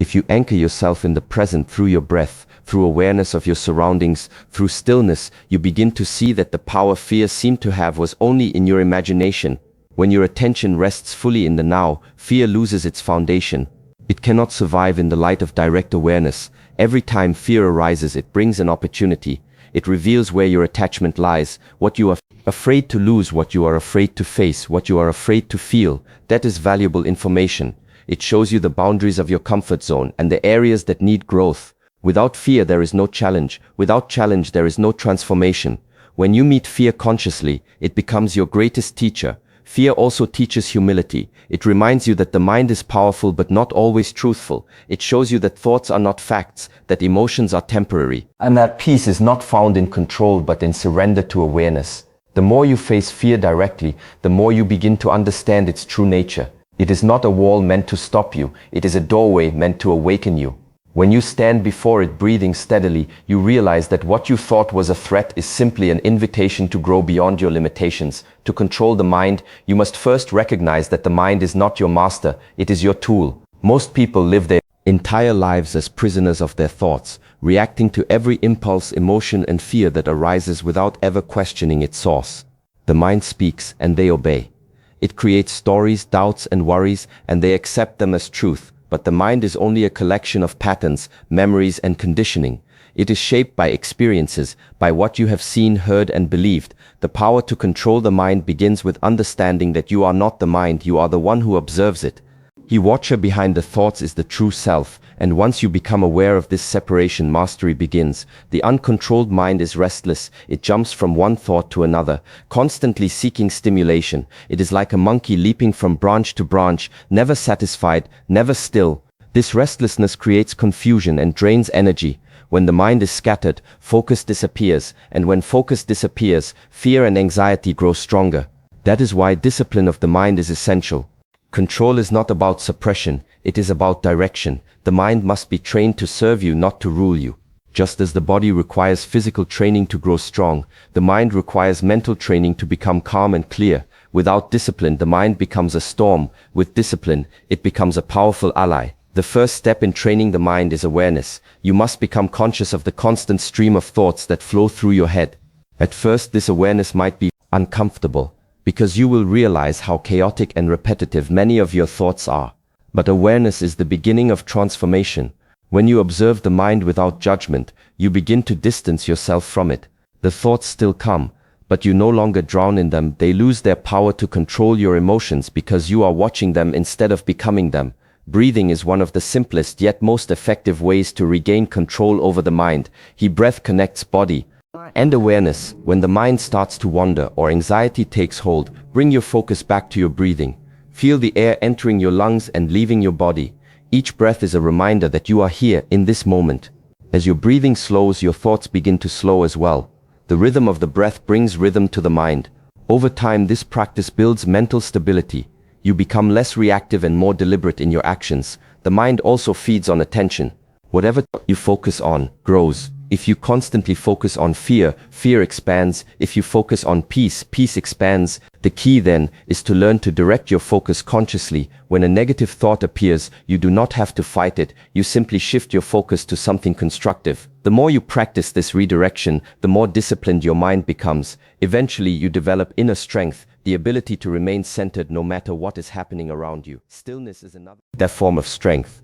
If you anchor yourself in the present through your breath, through awareness of your surroundings, through stillness, you begin to see that the power fear seemed to have was only in your imagination. When your attention rests fully in the now, fear loses its foundation. It cannot survive in the light of direct awareness. Every time fear arises, it brings an opportunity. It reveals where your attachment lies, what you are afraid to lose, what you are afraid to face, what you are afraid to feel. That is valuable information. It shows you the boundaries of your comfort zone and the areas that need growth. Without fear, there is no challenge. Without challenge, there is no transformation. When you meet fear consciously, it becomes your greatest teacher. Fear also teaches humility. It reminds you that the mind is powerful but not always truthful. It shows you that thoughts are not facts, that emotions are temporary, and that peace is not found in control but in surrender to awareness. The more you face fear directly, the more you begin to understand its true nature. It is not a wall meant to stop you. It is a doorway meant to awaken you. When you stand before it breathing steadily, you realize that what you thought was a threat is simply an invitation to grow beyond your limitations. To control the mind, you must first recognize that the mind is not your master, it is your tool. Most people live their entire lives as prisoners of their thoughts, reacting to every impulse, emotion, and fear that arises without ever questioning its source. The mind speaks and they obey. It creates stories, doubts, and worries, and they accept them as truth. But the mind is only a collection of patterns, memories, and conditioning. It is shaped by experiences, by what you have seen, heard, and believed. The power to control the mind begins with understanding that you are not the mind, you are the one who observes it. The watcher behind the thoughts is the true self, and once you become aware of this separation, mastery begins. The uncontrolled mind is restless. It jumps from one thought to another, constantly seeking stimulation. It is like a monkey leaping from branch to branch, never satisfied, never still. This restlessness creates confusion and drains energy. When the mind is scattered, focus disappears, and when focus disappears, fear and anxiety grow stronger. That is why discipline of the mind is essential. Control is not about suppression, it is about direction. The mind must be trained to serve you, not to rule you. Just as the body requires physical training to grow strong, the mind requires mental training to become calm and clear. Without discipline, the mind becomes a storm. With discipline, it becomes a powerful ally. The first step in training the mind is awareness. You must become conscious of the constant stream of thoughts that flow through your head. At first, this awareness might be uncomfortable, because you will realize how chaotic and repetitive many of your thoughts are. But awareness is the beginning of transformation. When you observe the mind without judgment, you begin to distance yourself from it. The thoughts still come, but you no longer drown in them. They lose their power to control your emotions because you are watching them instead of becoming them. Breathing is one of the simplest yet most effective ways to regain control over the mind. Breath connects body and awareness. When the mind starts to wander or anxiety takes hold, bring your focus back to your breathing. Feel the air entering your lungs and leaving your body. Each breath is a reminder that you are here in this moment. As your breathing slows, your thoughts begin to slow as well. The rhythm of the breath brings rhythm to the mind. Over time, this practice builds mental stability. You become less reactive and more deliberate in your actions. The mind also feeds on attention. Whatever you focus on grows. If you constantly focus on fear, fear expands. If you focus on peace, peace expands. The key then is to learn to direct your focus consciously. When a negative thought appears, you do not have to fight it. You simply shift your focus to something constructive. The more you practice this redirection, the more disciplined your mind becomes. Eventually, you develop inner strength, the ability to remain centered no matter what is happening around you. Stillness is another form of strength.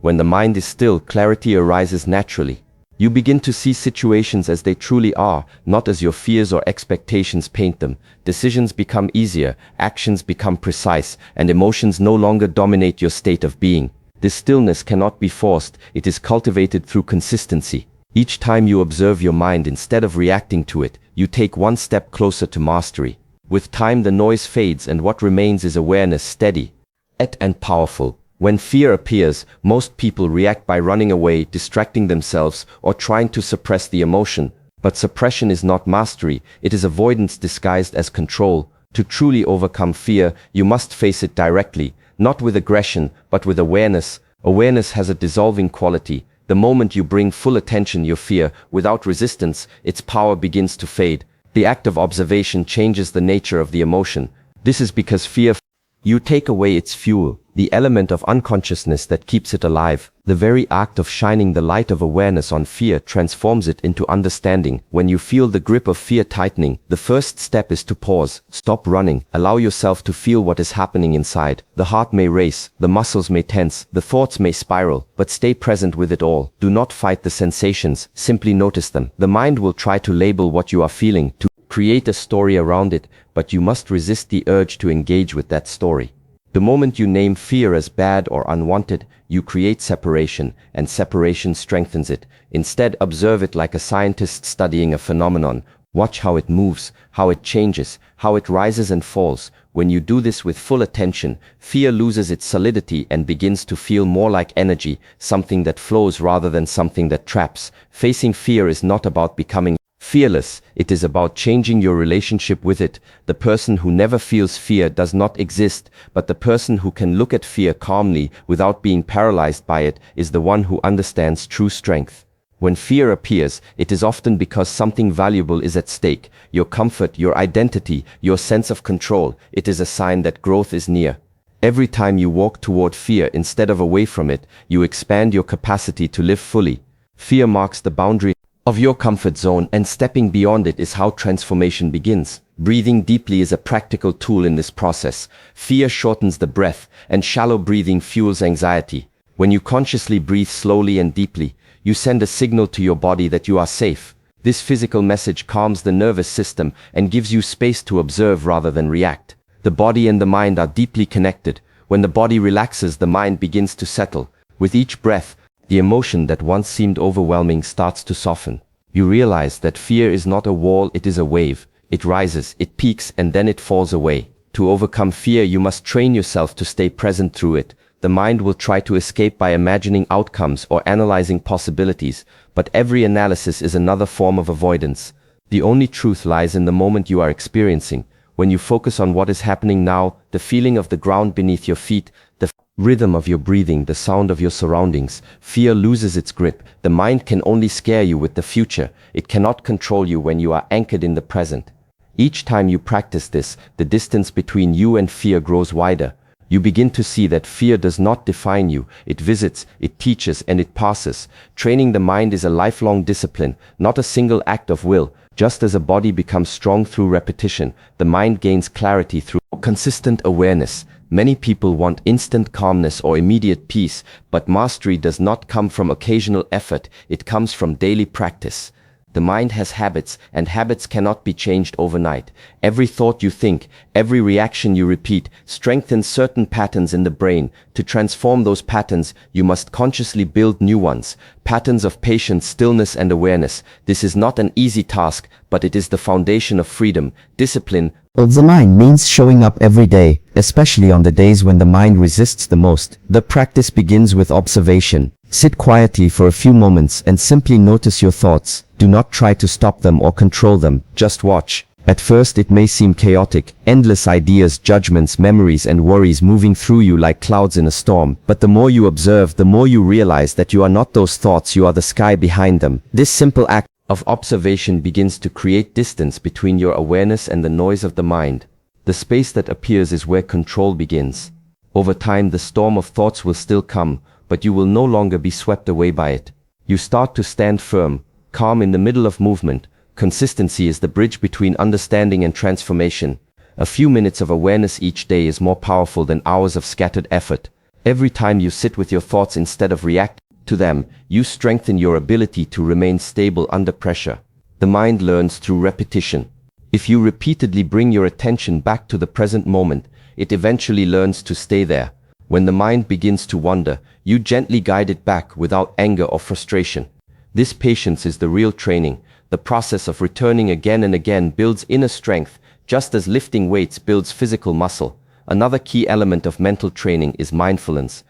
When the mind is still, clarity arises naturally. You begin to see situations as they truly are, not as your fears or expectations paint them. Decisions become easier, actions become precise, and emotions no longer dominate your state of being. This stillness cannot be forced, it is cultivated through consistency. Each time you observe your mind instead of reacting to it, you take one step closer to mastery. With time, the noise fades and what remains is awareness, steady and powerful. When fear appears, most people react by running away, distracting themselves, or trying to suppress the emotion. But suppression is not mastery, it is avoidance disguised as control. To truly overcome fear, you must face it directly, not with aggression, but with awareness. Awareness has a dissolving quality. The moment you bring full attention to your fear, without resistance, its power begins to fade. The act of observation changes the nature of the emotion. This is because fear, you take away its fuel. the element of unconsciousness that keeps it alive. The very act of shining the light of awareness on fear transforms it into understanding. When you feel the grip of fear tightening, the first step is to pause, stop running, allow yourself to feel what is happening inside. The heart may race, the muscles may tense, the thoughts may spiral, but stay present with it all. Do not fight the sensations, simply notice them. The mind will try to label what you are feeling, to create a story around it, but you must resist the urge to engage with that story. The moment you name fear as bad or unwanted, you create separation, and separation strengthens it. Instead, observe it like a scientist studying a phenomenon. Watch how it moves, how it changes, how it rises and falls. When you do this with full attention, fear loses its solidity and begins to feel more like energy, something that flows rather than something that traps. Facing fear is not about becoming fearless, it is about changing your relationship with it. The person who never feels fear does not exist, but the person who can look at fear calmly without being paralyzed by it is the one who understands true strength. When fear appears, it is often because something valuable is at stake. Your comfort, your identity, your sense of control. It is a sign that growth is near. Every time you walk toward fear instead of away from it, you expand your capacity to live fully. Fear marks the boundary of your comfort zone, and stepping beyond it is how transformation begins. Breathing deeply is a practical tool in this process. Fear shortens the breath, and shallow breathing fuels anxiety. When you consciously breathe slowly and deeply, you send a signal to your body that you are safe. This physical message calms the nervous system and gives you space to observe rather than react. The body and the mind are deeply connected. When the body relaxes, the mind begins to settle. With each breath, the emotion that once seemed overwhelming starts to soften. You realize that fear is not a wall, it is a wave. It rises, it peaks, and then it falls away. To overcome fear, you must train yourself to stay present through it. The mind will try to escape by imagining outcomes or analyzing possibilities, but every analysis is another form of avoidance. The only truth lies in the moment you are experiencing. When you focus on what is happening now, the feeling of the ground beneath your feet, the rhythm of your breathing, the sound of your surroundings, fear loses its grip. The mind can only scare you with the future. It cannot control you when you are anchored in the present. Each time you practice this, the distance between you and fear grows wider. You begin to see that fear does not define you. It visits, it teaches, and it passes. Training the mind is a lifelong discipline, not a single act of will. Just as a body becomes strong through repetition, the mind gains clarity through consistent awareness. Many people want instant calmness or immediate peace, but mastery does not come from occasional effort, it comes from daily practice. The mind has habits, and habits cannot be changed overnight. Every thought you think, every reaction you repeat, strengthens certain patterns in the brain. To transform those patterns, you must consciously build new ones. Patterns of patience, stillness, and awareness. This is not an easy task, but it is the foundation of freedom, discipline of the mind means showing up every day, especially on the days when the mind resists the most. The practice begins with observation. Sit quietly for a few moments and simply notice your thoughts. Do not try to stop them or control them, just watch. At first it may seem chaotic, endless ideas, judgments, memories, and worries moving through you like clouds in a storm. But the more you observe, the more you realize that you are not those thoughts, you are the sky behind them. This simple act of observation begins to create distance between your awareness and the noise of the mind. The space that appears is where control begins. Over time, the storm of thoughts will still come, but you will no longer be swept away by it. You start to stand firm, calm in the middle of movement. Consistency is the bridge between understanding and transformation. A few minutes of awareness each day is more powerful than hours of scattered effort. Every time you sit with your thoughts instead of reacting to them, you strengthen your ability to remain stable under pressure. The mind learns through repetition. If you repeatedly bring your attention back to the present moment, it eventually learns to stay there. When the mind begins to wander, you gently guide it back without anger or frustration. This patience is the real training. The process of returning again and again builds inner strength, just as lifting weights builds physical muscle. Another key element of mental training is mindfulness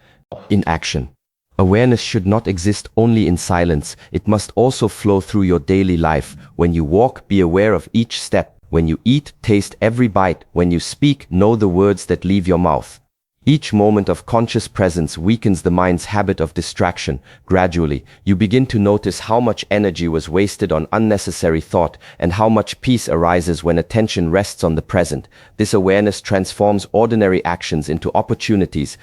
in action. Awareness should not exist only in silence, it must also flow through your daily life. When you walk, be aware of each step. When you eat, taste every bite. When you speak, know the words that leave your mouth. Each moment of conscious presence weakens the mind's habit of distraction. Gradually, you begin to notice how much energy was wasted on unnecessary thought and how much peace arises when attention rests on the present. This awareness transforms ordinary actions into opportunities.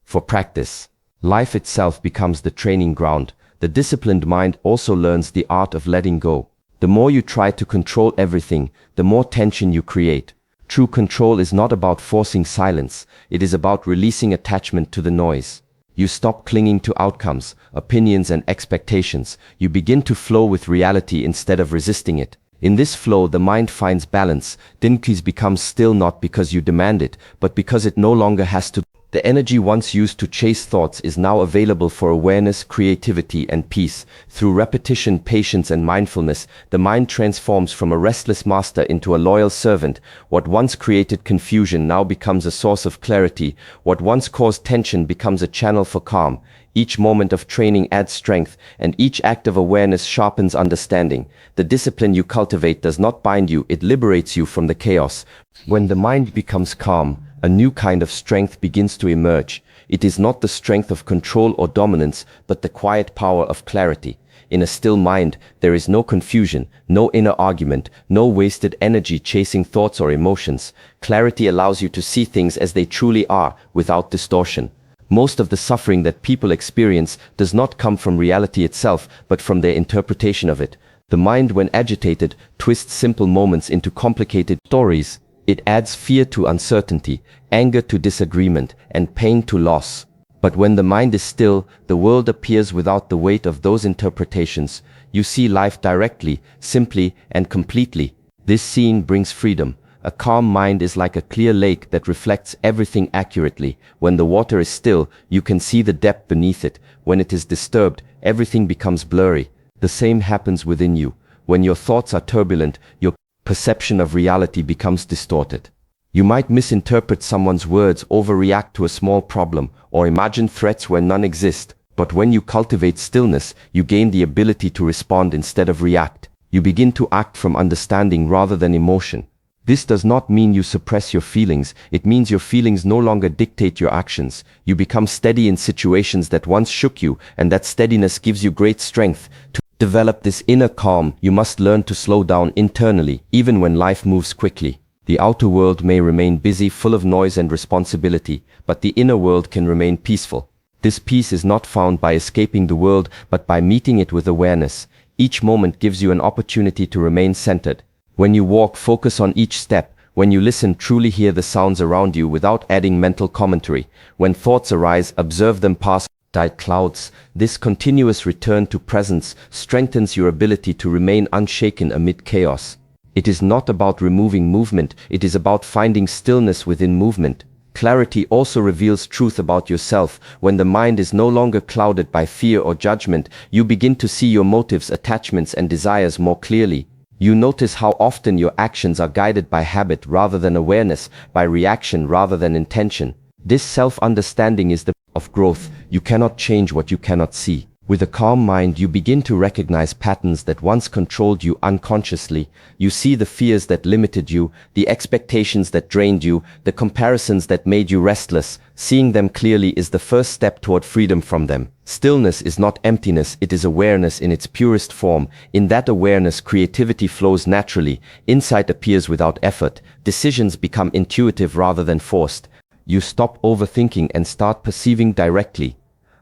for practice. Life itself becomes the training ground. The disciplined mind also learns the art of letting go. The more you try to control everything, the more tension you create. True control is not about forcing silence, it is about releasing attachment to the noise. You stop clinging to outcomes, opinions and expectations. You begin to flow with reality instead of resisting it. In this flow, the mind finds balance. Dinkies becomes still not because you demand it, but because it no longer has to. The energy once used to chase thoughts is now available for awareness, creativity, and peace. Through repetition, patience, and mindfulness, the mind transforms from a restless master into a loyal servant. What once created confusion now becomes a source of clarity. What once caused tension becomes a channel for calm. Each moment of training adds strength, and each act of awareness sharpens understanding. The discipline you cultivate does not bind you, it liberates you from the chaos. When the mind becomes calm, a new kind of strength begins to emerge. It is not the strength of control or dominance, but the quiet power of clarity. In a still mind, there is no confusion, no inner argument, no wasted energy chasing thoughts or emotions. Clarity allows you to see things as they truly are, without distortion. Most of the suffering that people experience does not come from reality itself, but from their interpretation of it. The mind, when agitated, twists simple moments into complicated stories. It adds fear to uncertainty, anger to disagreement, and pain to loss. But when the mind is still, the world appears without the weight of those interpretations. You see life directly, simply, and completely. This seeing brings freedom. A calm mind is like a clear lake that reflects everything accurately. When the water is still, you can see the depth beneath it. When it is disturbed, everything becomes blurry. The same happens within you. When your thoughts are turbulent, your perception of reality becomes distorted. You might misinterpret someone's words, overreact to a small problem, or imagine threats where none exist. But when you cultivate stillness, you gain the ability to respond instead of react. You begin to act from understanding rather than emotion. This does not mean you suppress your feelings, it means your feelings no longer dictate your actions. You become steady in situations that once shook you, and that steadiness gives you great strength. To develop this inner calm, you must learn to slow down internally, even when life moves quickly. The outer world may remain busy, full of noise and responsibility, but the inner world can remain peaceful. This peace is not found by escaping the world, but by meeting it with awareness. Each moment gives you an opportunity to remain centered. When you walk, focus on each step. When you listen, truly hear the sounds around you without adding mental commentary. When thoughts arise, observe them pass like clouds. This continuous return to presence strengthens your ability to remain unshaken amid chaos. It is not about removing movement, it is about finding stillness within movement. Clarity also reveals truth about yourself. When the mind is no longer clouded by fear or judgment, you begin to see your motives, attachments, and desires more clearly. You notice how often your actions are guided by habit rather than awareness, by reaction rather than intention. This self-understanding is the of growth. You cannot change what you cannot see. With a calm mind, you begin to recognize patterns that once controlled you unconsciously. You see the fears that limited you, the expectations that drained you, the comparisons that made you restless. Seeing them clearly is the first step toward freedom from them. Stillness is not emptiness, it is awareness in its purest form. In that awareness, creativity flows naturally. Insight appears without effort. Decisions become intuitive rather than forced. You stop overthinking and start perceiving directly.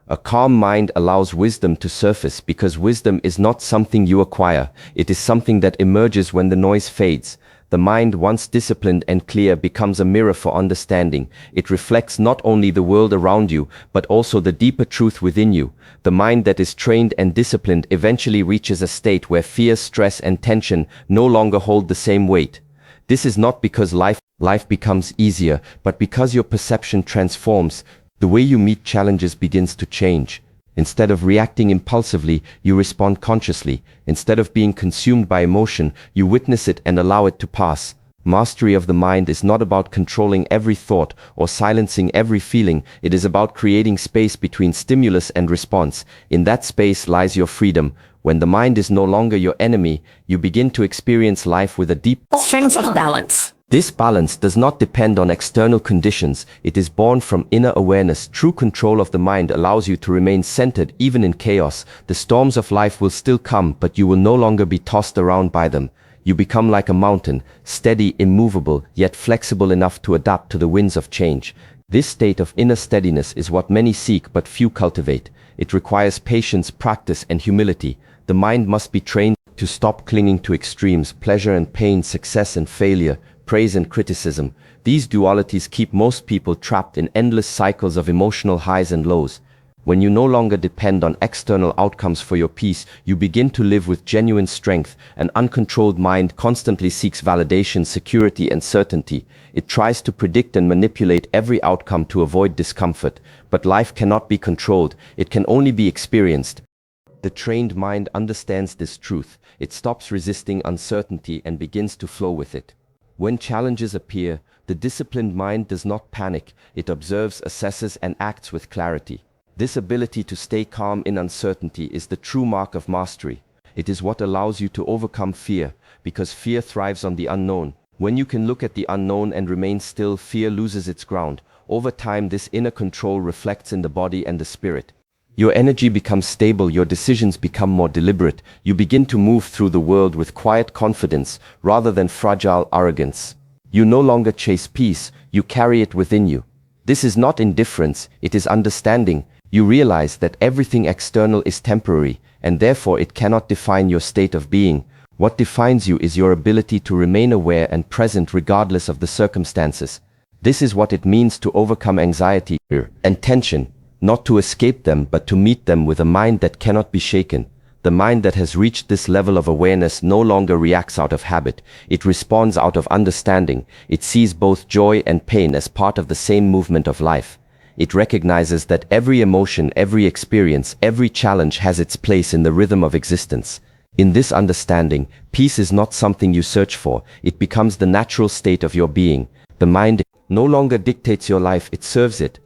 A calm mind allows wisdom to surface because wisdom is not something you acquire, it is something that emerges when the noise fades. The mind, once disciplined and clear, becomes a mirror for understanding. It reflects not only the world around you, but also the deeper truth within you. The mind that is trained and disciplined eventually reaches a state where fear, stress, and tension no longer hold the same weight. This is not because life becomes easier, but because your perception transforms. The way you meet challenges begins to change. Instead of reacting impulsively, you respond consciously. Instead of being consumed by emotion, you witness it and allow it to pass. Mastery of the mind is not about controlling every thought or silencing every feeling. It is about creating space between stimulus and response. In that space lies your freedom. When the mind is no longer your enemy, you begin to experience life with a deep sense of balance. This balance does not depend on external conditions, it is born from inner awareness. True control of the mind allows you to remain centered even in chaos. The storms of life will still come, but you will no longer be tossed around by them. You become like a mountain, steady, immovable, yet flexible enough to adapt to the winds of change. This state of inner steadiness is what many seek but few cultivate. It requires patience, practice, and humility. The mind must be trained to stop clinging to extremes, pleasure and pain, success and failure, praise and criticism. These dualities keep most people trapped in endless cycles of emotional highs and lows. When you no longer depend on external outcomes for your peace, you begin to live with genuine strength. An uncontrolled mind constantly seeks validation, security, and certainty. It tries to predict and manipulate every outcome to avoid discomfort. But life cannot be controlled, it can only be experienced. The trained mind understands this truth. It stops resisting uncertainty and begins to flow with it. When challenges appear, the disciplined mind does not panic. It observes, assesses, and acts with clarity. This ability to stay calm in uncertainty is the true mark of mastery. It is what allows you to overcome fear, because fear thrives on the unknown. When you can look at the unknown and remain still, fear loses its ground. Over time, this inner control reflects in the body and the spirit. Your energy becomes stable, your decisions become more deliberate. You begin to move through the world with quiet confidence rather than fragile arrogance. You no longer chase peace, you carry it within you. This is not indifference, it is understanding. You realize that everything external is temporary, and therefore it cannot define your state of being. What defines you is your ability to remain aware and present regardless of the circumstances. This is what it means to overcome anxiety and tension, not to escape them but to meet them with a mind that cannot be shaken. The mind that has reached this level of awareness no longer reacts out of habit. It responds out of understanding. It sees both joy and pain as part of the same movement of life. It recognizes that every emotion, every experience, every challenge has its place in the rhythm of existence. In this understanding, peace is not something you search for. It becomes the natural state of your being. The mind no longer dictates your life, it serves it.